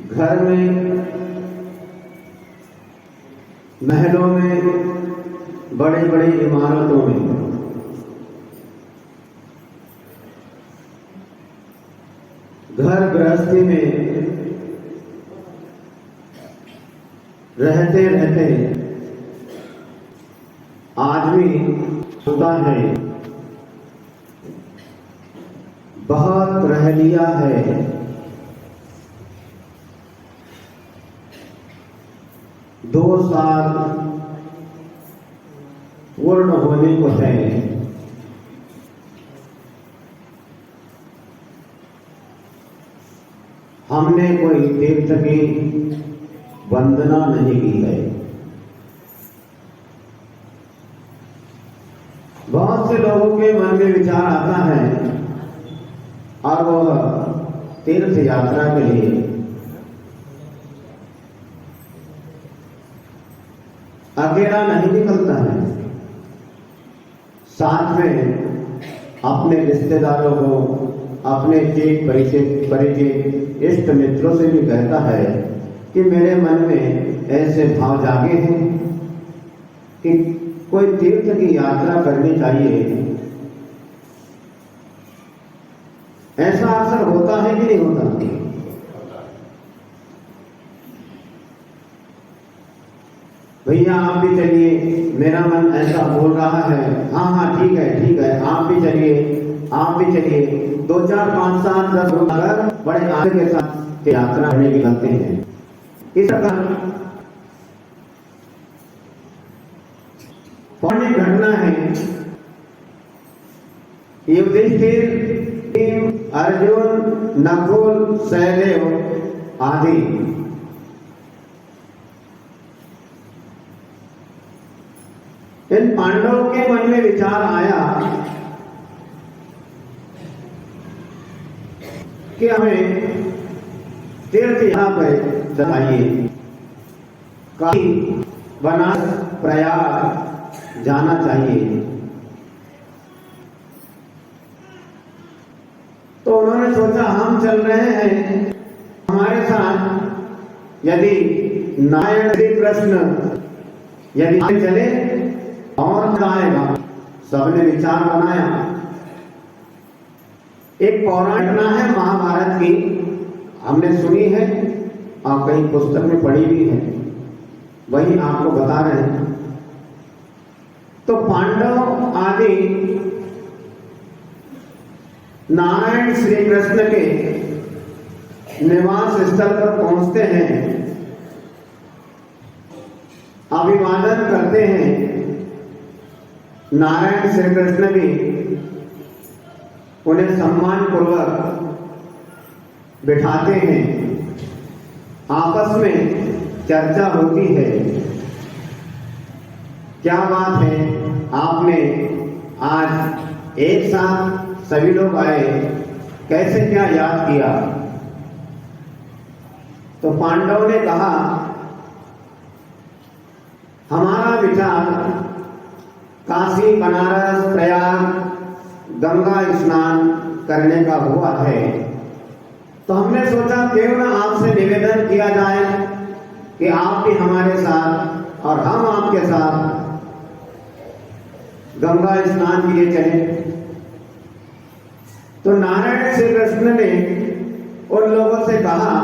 घर में, महलों में, बड़ी बड़ी इमारतों में घर गृहस्थी में रहते रहते आदमी होता है बहुत रह लिया है, 2 साल पूर्ण होने को है। हमने कोई तीर्थ की वंदना नहीं की है। बहुत से लोगों के मन में विचार आता है और वह तीर्थ यात्रा के लिए अकेला नहीं निकलता है, साथ में अपने रिश्तेदारों को, अपने चेत परिचित इष्ट मित्रों से भी कहता है कि मेरे मन में ऐसे भाव जागे हैं कि कोई तीर्थ की यात्रा करनी चाहिए। ऐसा अवसर होता है कि नहीं होता? भैया आप भी चलिए, मेरा मन ऐसा बोल रहा है। हाँ हाँ ठीक है, आप भी चलिए। 2 4 5 7 10 लोग अगर बड़े आदर के साथ यात्रा करने निकलते हैं। इस प्रकार पौराणिक घटना है। युधिष्ठिर, अर्जुन, नकुल, सहदेव आदि इन पांडवों के मन में विचार आया कि हमें तीर्थ यहां पर चलाइए, काशी, बनारस, प्रयाग जाना चाहिए। तो उन्होंने सोचा हम चल रहे हैं, हमारे साथ यदि नारायण श्री कृष्ण यदि चले और आएगा। सबने विचार बनाया। एक पौराणिक घटना है महाभारत की, हमने सुनी है और कई पुस्तक में पढ़ी भी है, वही आपको बता रहे हैं। तो पांडव आदि नारायण श्री कृष्ण के निवास स्थल पर पहुंचते हैं, अभिवादन करते हैं। नारायण श्री कृष्ण भी उन्हें सम्मान पूर्वक बिठाते हैं। आपस में चर्चा होती है, क्या बात है आपने आज एक साथ सभी लोग आए, कैसे क्या याद किया? तो पांडव ने कहा हमारा विचार काशी, बनारस, प्रयाग, गंगा स्नान करने का हुआ है। तो हमने सोचा क्यों ना आपसे निवेदन किया जाए कि आप भी हमारे साथ और हम आपके साथ गंगा स्नान के लिए चले। तो नारायण श्री कृष्ण ने उन लोगों से कहा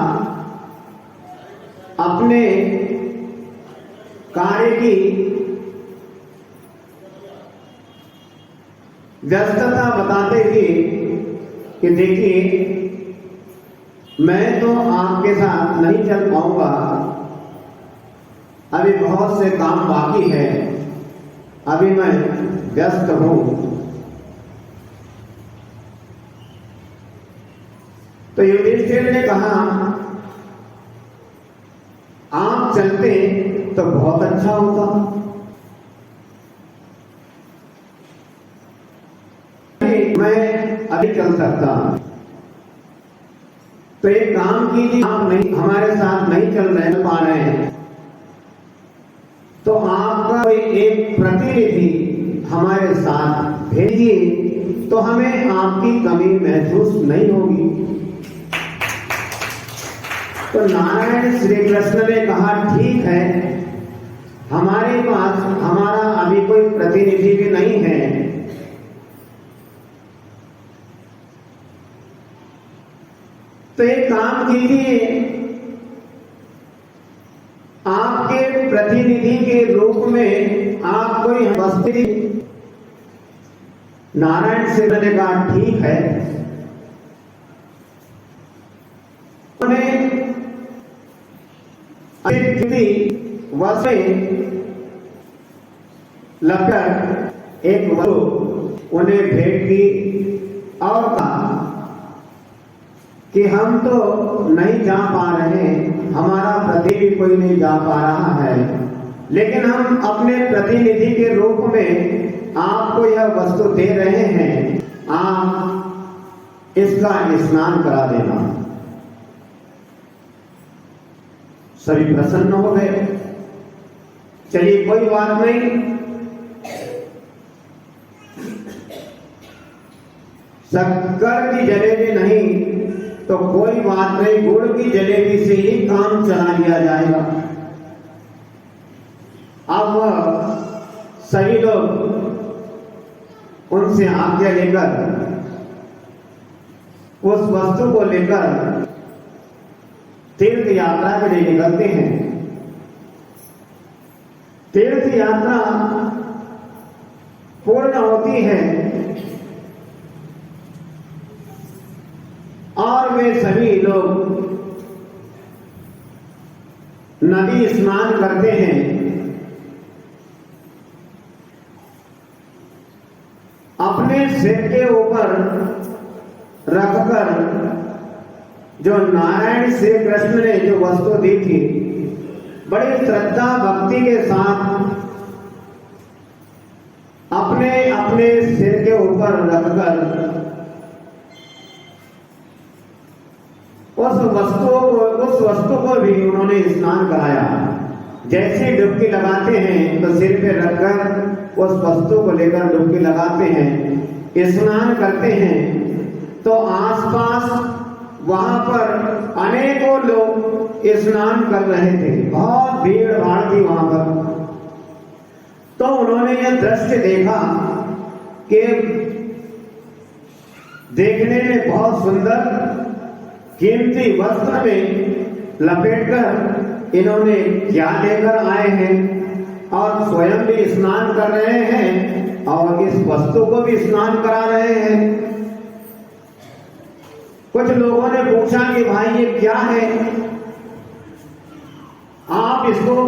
अपने कार्य की व्यस्तता बताते हुए कि देखिए मैं तो आपके साथ नहीं चल पाऊंगा, अभी बहुत से काम बाकी है, अभी मैं व्यस्त हूं। तो युधिष्ठिर ने कहा आप चलते तो बहुत अच्छा होता, मैं अभी चल सकता। तो एक काम कीजिए, आप नहीं हमारे साथ नहीं चल रहे पा रहे हैं, तो आपका एक प्रतिनिधि हमारे साथ भेजिए, तो हमें आपकी कमी महसूस नहीं होगी। तो नारायण श्री कृष्ण ने कहा ठीक है, हमारे पास हमारा अभी कोई प्रतिनिधि भी नहीं है, तो एक काम कीजिए, आपके प्रतिनिधि के रूप में आप कोई वस्तु। नारायण सिंह ने कहा ठीक है। उन्हें वस्तु लगकर एक वस्तु उन्हें भेंट की और कहा कि हम तो नहीं जा पा रहे, हमारा प्रतिनिधि कोई नहीं जा पा रहा है, लेकिन हम अपने प्रतिनिधि के रूप में आपको यह वस्तु दे रहे हैं, आप इसका स्नान करा देना। सभी प्रसन्न हो गए। चलिए कोई बात नहीं, शक्कर की जलेबी नहीं तो कोई बात नहीं, गुड़ की जलेबी से ही काम चला लिया जाएगा। अब सभी लोग उनसे आज्ञा लेकर उस वस्तु को लेकर तीर्थ यात्रा के लिए निकलते हैं। तीर्थ यात्रा पूर्ण होती है और वे सभी लोग नदी स्नान करते हैं। अपने सिर के ऊपर रखकर जो नारायण श्री कृष्ण ने जो वस्तु दी थी, बड़ी श्रद्धा भक्ति के साथ अपने अपने सिर के ऊपर रखकर उस वस्तु को भी उन्होंने स्नान कराया। जैसे डुबकी लगाते हैं तो सिर पे रखकर उस वस्तु को लेकर डुबकी लगाते हैं, स्नान करते हैं, तो आसपास वहां पर अनेकों लोग स्नान कर रहे थे, बहुत भीड़ भाड़ थी वहां पर। तो उन्होंने यह दृश्य देखा कि देखने में बहुत सुंदर कीमती वस्त्र में लपेटकर इन्होंने क्या लेकर आए हैं और स्वयं भी स्नान कर रहे हैं और इस वस्तु को भी स्नान करा रहे हैं। कुछ लोगों ने पूछा कि भाई ये क्या है, आप इसको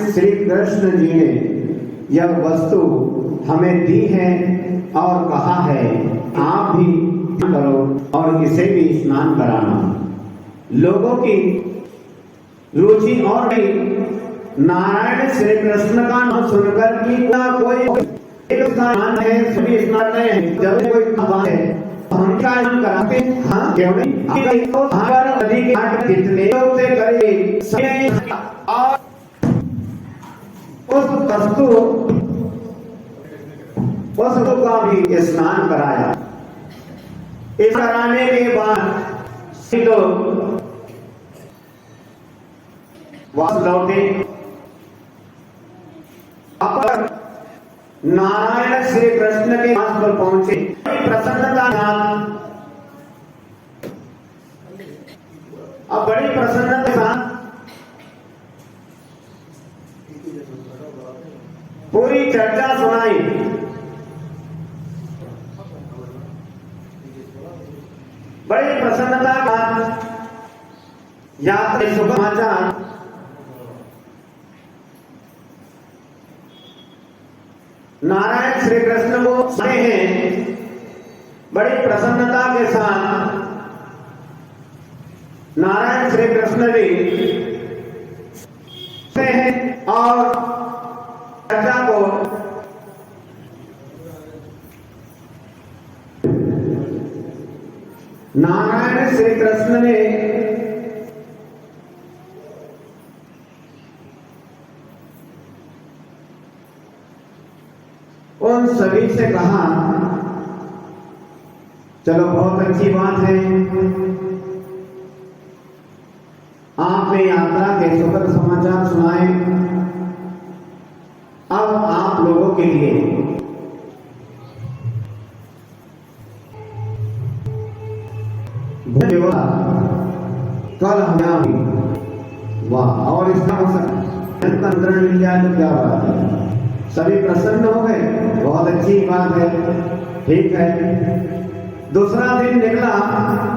श्री कृष्ण जी ने यह वस्तु हमें दी है और कहा है आप भी करो और इसे भी स्नान कराना। लोगों की रुचि और भी नारायण श्री कृष्ण का नाम सुनकर कि कोई एक स्नान है, सभी स्नान हैं, जब कोई बात है हम क्या कराते हैं? हाँ क्यों नहीं, तो नदी के घाट कितने लोग से करे और उस वस्तु का भी स्नान कराया। इस कराने के बाद लोग वापस लौटे। नारायण श्री कृष्ण के पास पर पहुंचे, प्रसन्नता साथ, अब बड़ी प्रसन्नता के साथ पूरी चर्चा सुनाई। बड़ी प्रसन्नता का यात्रा समाचार नारायण श्री कृष्ण को सुने हैं। बड़ी प्रसन्नता के साथ नारायण श्री कृष्ण भी हैं और चर्चा को नारायण श्री कृष्ण ने उन सभी से कहा, चलो बहुत अच्छी बात है, आपने यात्रा के सुखद समाचार सुनाए। अब आप लोगों के लिए कल हमें वाह, और इसका हो सकता मिल जाए तो क्या बात है। सभी प्रसन्न हो गए, बहुत अच्छी बात है, ठीक है। दूसरा दिन निकला,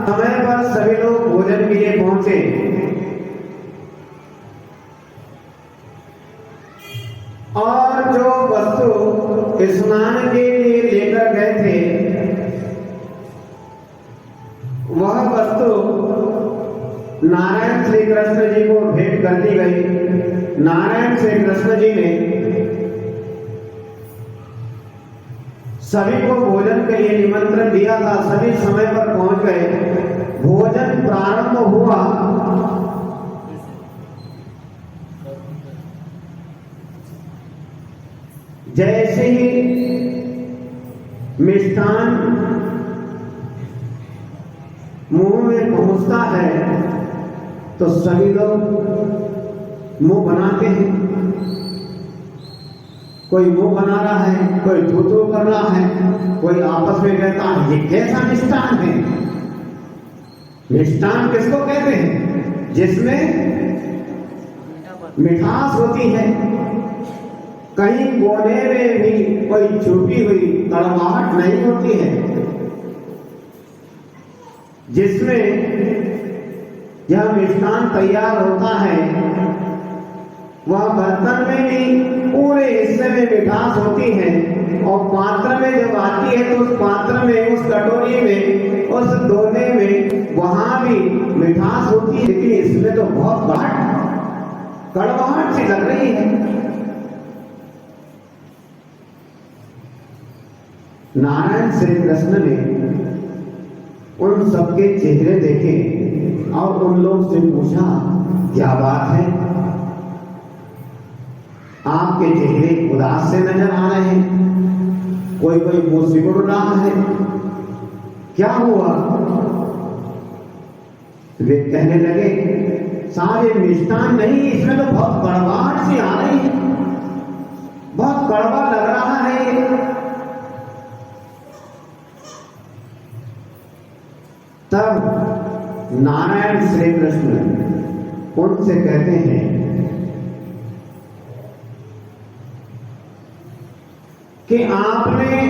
समय पर सभी लोग भोजन के लिए पहुंचे। और जो वस्तु स्नान के लिए लेकर गए थे, वह वस्तु नारायण श्री कृष्ण जी को भेंट कर दी गई। नारायण श्री कृष्ण जी ने सभी को भोजन के लिए निमंत्रण दिया था, सभी समय पर पहुंच गए। भोजन प्रारंभ हुआ, जैसे ही मिष्ठान मुंह में पहुंचता है तो सभी लोग मुंह बनाते हैं। कोई मुंह बना रहा है, कोई थू कर रहा है, कोई आपस में कहता है ये कैसा मिष्ठान है। मिष्ठान किसको कहते हैं? जिसमें मिठास होती है। कहीं कोने में भी कोई छुपी हुई कड़वाहट नहीं होती है। जिसमें यह मिष्ठान तैयार होता है, वह बर्तन में भी पूरे हिस्से में मिठास होती है, और पात्र में जब आती है तो उस पात्र में, उस कटोरी में, उस दोने में, वहां भी मिठास होती है। लेकिन इसमें तो बहुत कड़वाहट सी लग रही है। नारायण श्री कृष्ण ने उन सबके चेहरे देखे और उन लोग से पूछा, क्या बात है, आपके चेहरे उदास से नजर आ रहे हैं, कोई कोई मुंह सिकुड़ रहा है, क्या हुआ? वे कहने लगे, सारे मिष्ठान नहीं, इसमें तो बहुत कड़वाहट सी आ रही है, बहुत कड़वा लग रहा है। तब नारायण श्री कृष्ण उनसे कहते हैं कि आपने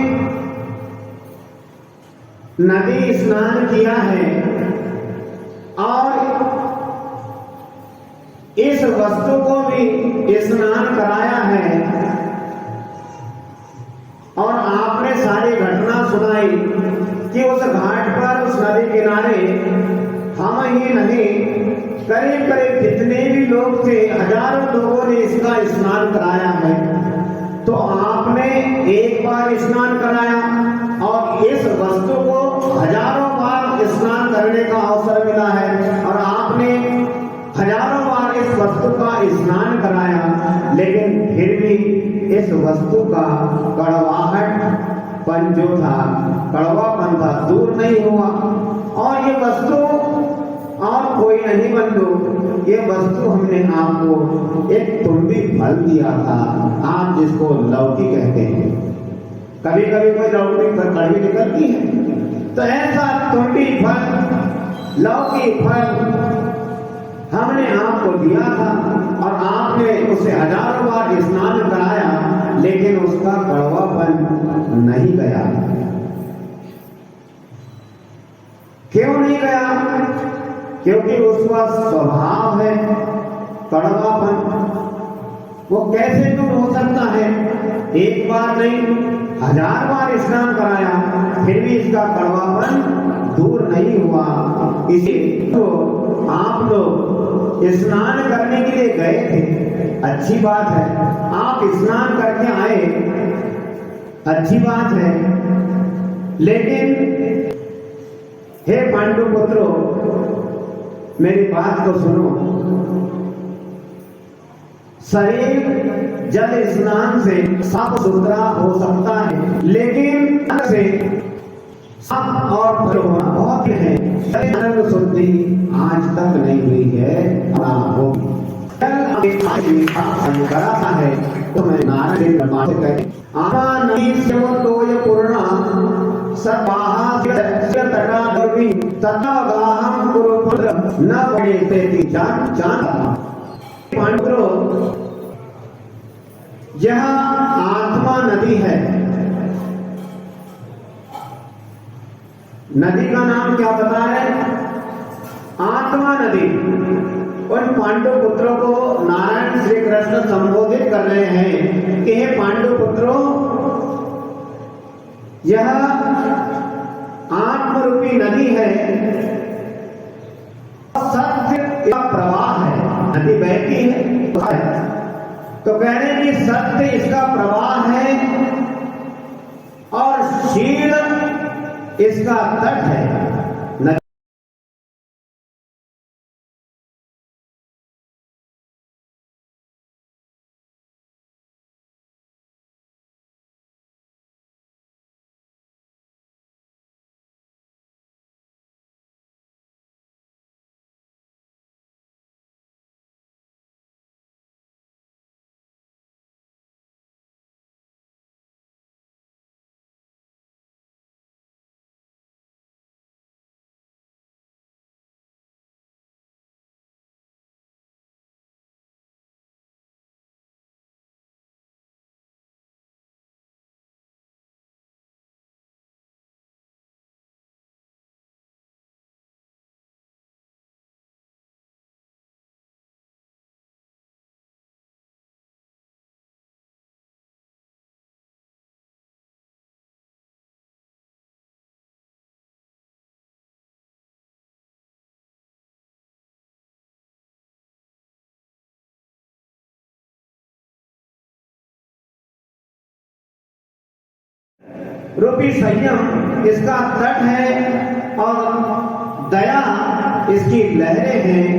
नदी स्नान किया है और इस वस्तु को भी स्नान कराया है, और आपने सारी घटना सुनाई कि उस घाट पर, उस नदी किनारे हम ही नहीं, करीब करीब जितने भी लोग थे, हजारों लोगों ने इसका स्नान कराया है। तो आपने एक बार स्नान कराया और इस वस्तु को हजारों बार स्नान करने का अवसर मिला है, और आपने हजारों बार इस वस्तु का स्नान कराया, लेकिन फिर भी इस वस्तु का कड़वाहट पन जो था, कड़वापन था, दूर नहीं हुआ। और ये वस्तु और कोई नहीं बंधु, ये वस्तु हमने आपको एक तुम्बी फल दिया था, आप जिसको लौकी कहते हैं। कभी कभी कोई लौकी कड़वी निकलती है, तो ऐसा तुम्बी फल, लौकी फल हमने आपको दिया था, और आपने उसे हजारों बार स्नान कराया, लेकिन उसका कड़वापन नहीं गया। क्यों नहीं गया? क्योंकि उसका स्वभाव है कड़वापन। वो कैसे दूर हो सकता है? एक बार नहीं, हजार बार स्नान कराया, फिर भी इसका कड़वापन दूर नहीं हुआ। इसे तो आप लोग स्नान करने के लिए गए थे, अच्छी बात है, आप स्नान करके आए, अच्छी बात है, लेकिन हे पांडु पुत्रों, मेरी बात को सुनो। शरीर जल स्नान से साफ सुथरा हो सकता है, लेकिन से साफ और भर होना बहुत है। शरीर शुद्धि आज तक नहीं हुई है, कराता है तो मैं नारायण से कहते आमा नहीं सेव तो ये पूर्णा सर्वाहा तटा देवी तथा गाहम कुरुपुत्र न बड़े जान जान पांडुरो, यह आत्मा नदी है। नदी का नाम क्या बता है? आत्मा नदी। और पांडु पुत्रों को नारायण श्री कृष्ण संबोधित कर रहे हैं कि हे पांडु पुत्रों, यह आत्मरूपी नदी है, सत्य का प्रवाह है। नदी बहती है तो कह रहे हैं कि सत्य इसका प्रवाह है और शील इसका तट है। रूपी संयम इसका तट है और दया इसकी लहरें हैं।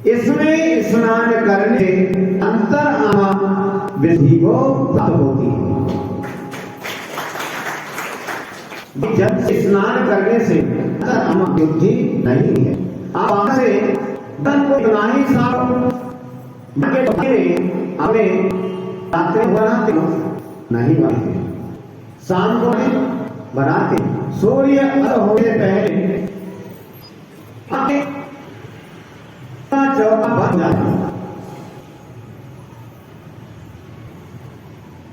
इसमें स्नान करने अंतर आमा विधि को प्राप्त होती है। जब स्नान करने से अंतर आमा विधि नहीं है, आप वहां से तन को इतना ही साफ अपने बनाते हो नहीं बनाते, शाम को नहीं बनाते, सूर्य अस्त होने पहले चौका बन जाता।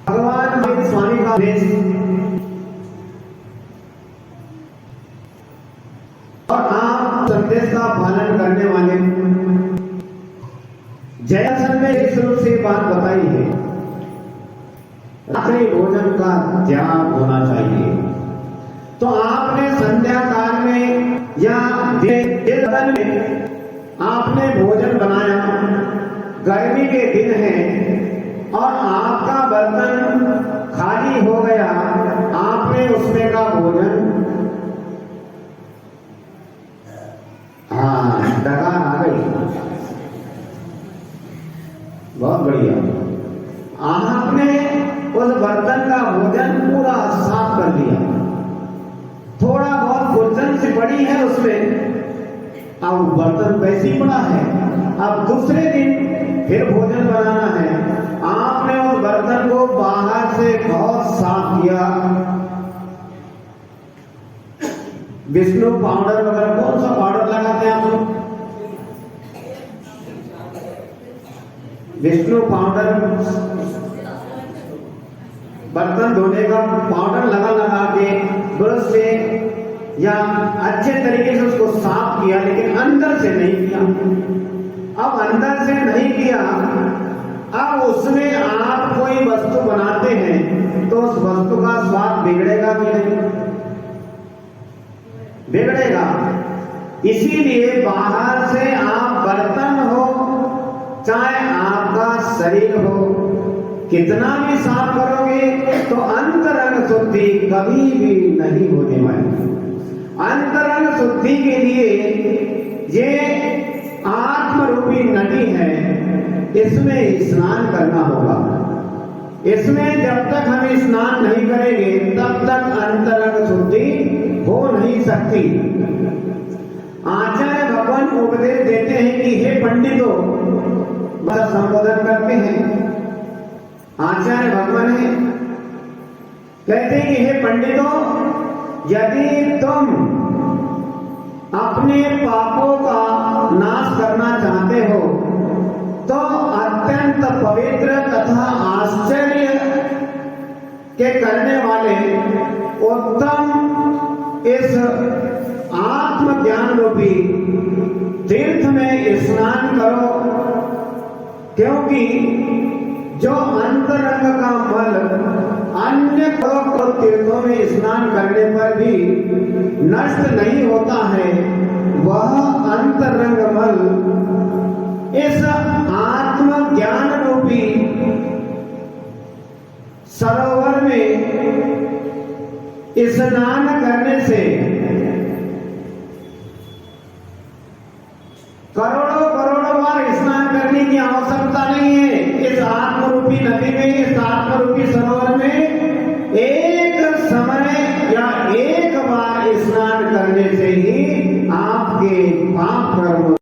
भगवान स्वामी का देश और आप संदेश का पालन करने वाले जयासन में इस रूप से बात बताई है, रात्रि भोजन का त्याग होना चाहिए। तो आपने संध्या काल में या दिन में आपने भोजन बनाया, गर्मी के दिन है और आपका बर्तन खाली हो गया, आपने उसमें का भोजन डकार आ गई, बहुत बढ़िया, आपने उस बर्तन का भोजन पूरा साफ कर दिया, थोड़ा बहुत भोजन से पड़ी है उसमें, अब बर्तन वैसे ही पड़ा है, अब दूसरे दिन फिर भोजन बनाना है, आपने उस बर्तन को बाहर से बहुत साफ किया, विष्णु पाउडर वगैरह कौन सा पाउडर लगाते हैं आप लोग? विष्णु पाउडर, बर्तन धोने का पाउडर लगा के ब्रश से या अच्छे तरीके से उसको साफ किया, लेकिन अंदर से नहीं किया। अब अंदर से नहीं किया, अब उसमें आप कोई वस्तु बनाते हैं तो उस वस्तु का स्वाद बिगड़ेगा कि नहीं? बिगड़ेगा। इसीलिए बाहर से आप बर्तन हो चाहे आपका शरीर हो, कितना भी साफ करोगे तो अंतरंग शुद्धि कभी भी नहीं होने वाली। अंतरंग शुद्धि के लिए ये आत्म रूपी नदी है, इसमें स्नान करना होगा। इसमें जब तक हम स्नान नहीं करेंगे तब तक अंतरंग शुद्धि हो नहीं सकती। आचार्य भगवान उपदेश देते हैं कि हे पंडितों, बस संबोधन करते हैं। आचार्य भगवान है, कहते हैं कि हे पंडितों, यदि तुम अपने पापों का नाश करना चाहते हो तो अत्यंत पवित्र तथा आश्चर्य के करने वाले उत्तम इस आत्म ज्ञान रूपी तीर्थ में स्नान करो, क्योंकि जो अंतरंग का मल अन्य तीर्थों में स्नान करने पर भी नष्ट नहीं होता है, वह अंतरंग मल इस आत्म ज्ञान रूपी सरोवर में स्नान करने से करोड़ों करोड़ों बार स्नान करने की आवश्यकता नहीं है। इस आत्मरूपी नदी में, इस आत्मरूपी सरोवर में एक समय या एक बार स्नान करने से ही आपके पाप कर्म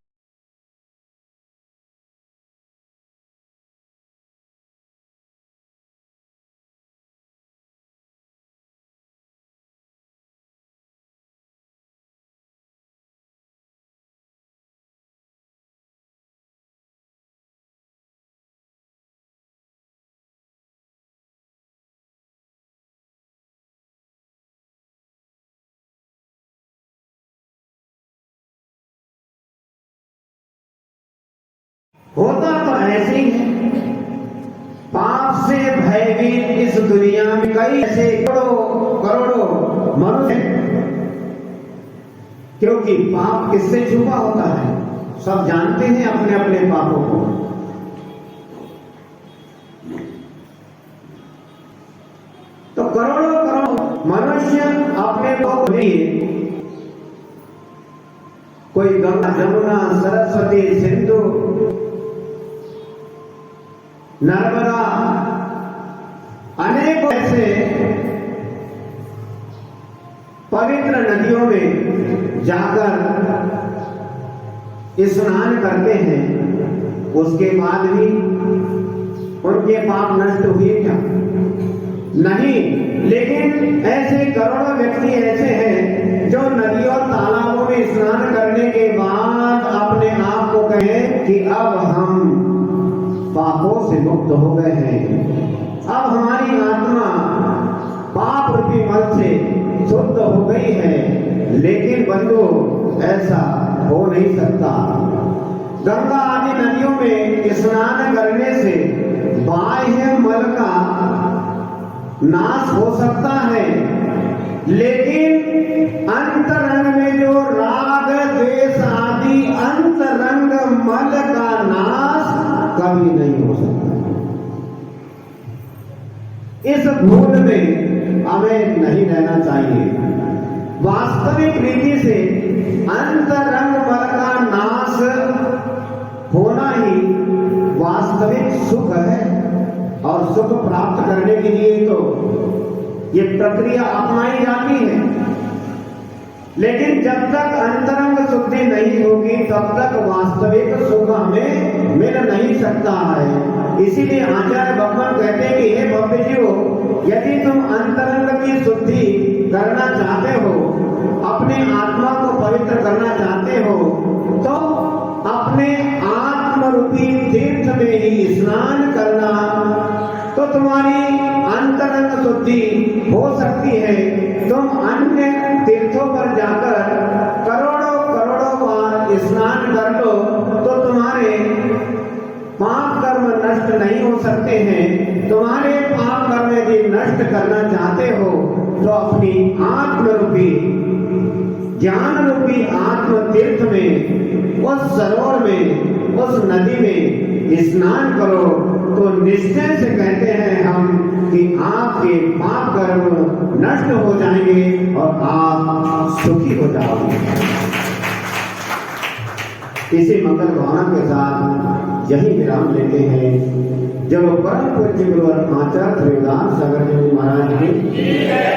होता तो ऐसे ही है। पाप से भयभीत इस दुनिया में कई ऐसे करोड़ों मनुष्य, क्योंकि पाप किससे छुपा होता है, सब जानते हैं अपने अपने पापों को। तो करोड़ों करोड़ मनुष्य अपने पाप लिए कोई गंगा, जमुना, सरस्वती, सिंधु, नर्मदा, अनेक ऐसे पवित्र नदियों में जाकर स्नान करते हैं, उसके बाद भी उनके पाप नष्ट हुए क्या? नहीं। लेकिन ऐसे करोड़ों व्यक्ति ऐसे हैं जो नदियों तालाबों में स्नान करने के बाद अपने आप को कहें कि अब हम पापों से मुक्त हो गए हैं, अब हमारी आत्मा पाप रूपी मल से शुद्ध हो गई है। लेकिन बंधु, ऐसा हो नहीं सकता। गंगा आदि नदियों में स्नान करने से बाह्य मल का नाश हो सकता है, लेकिन अंतरंग में जो राग, द्वेष आदि अंतरंग मल का नाश कभी नहीं हो सकता। इस भूल में हमें नहीं रहना चाहिए। वास्तविक रीति से अंतरंग मल का नाश होना ही वास्तविक सुख है, और सुख प्राप्त करने के लिए तो ये प्रक्रिया अपनाई जाती है। लेकिन जब तक अंतरंग शुद्धि नहीं होगी तब तक वास्तविक सुख हमें मिल नहीं सकता है। इसीलिए आचार्य भगवान कहते हैं कि हे भव्यजीवो, यदि तुम अंतरंग की शुद्धि करना चाहते हो, अपने आत्मा को पवित्र करना चाहते हो, तो अपने आत्म रूपी तीर्थ में ही स्नान करना, तो तुम्हारी अंतरंग शुद्धि हो सकती है। तुम अन्य तीर्थों पर जाकर करोड़ों करोड़ों बार स्नान कर लो तो तुम्हारे पाप कर्म नष्ट नहीं हो सकते हैं। तुम्हारे पाप कर्म यदि नष्ट करना चाहते हो तो अपनी आत्म रूपी ज्ञान रूपी आत्म तीर्थ में, उस सरोवर में, उस नदी में स्नान करो तो निश्चय से कहते हैं हम कि आपके पाप कर्म नष्ट हो जाएंगे और आप सुखी हो जाओगे। इसी मंगल भावना के साथ यही विराम लेते हैं। जब परम पूज्य गुरु आचार्य ध्रुवदास सागर जी महाराज की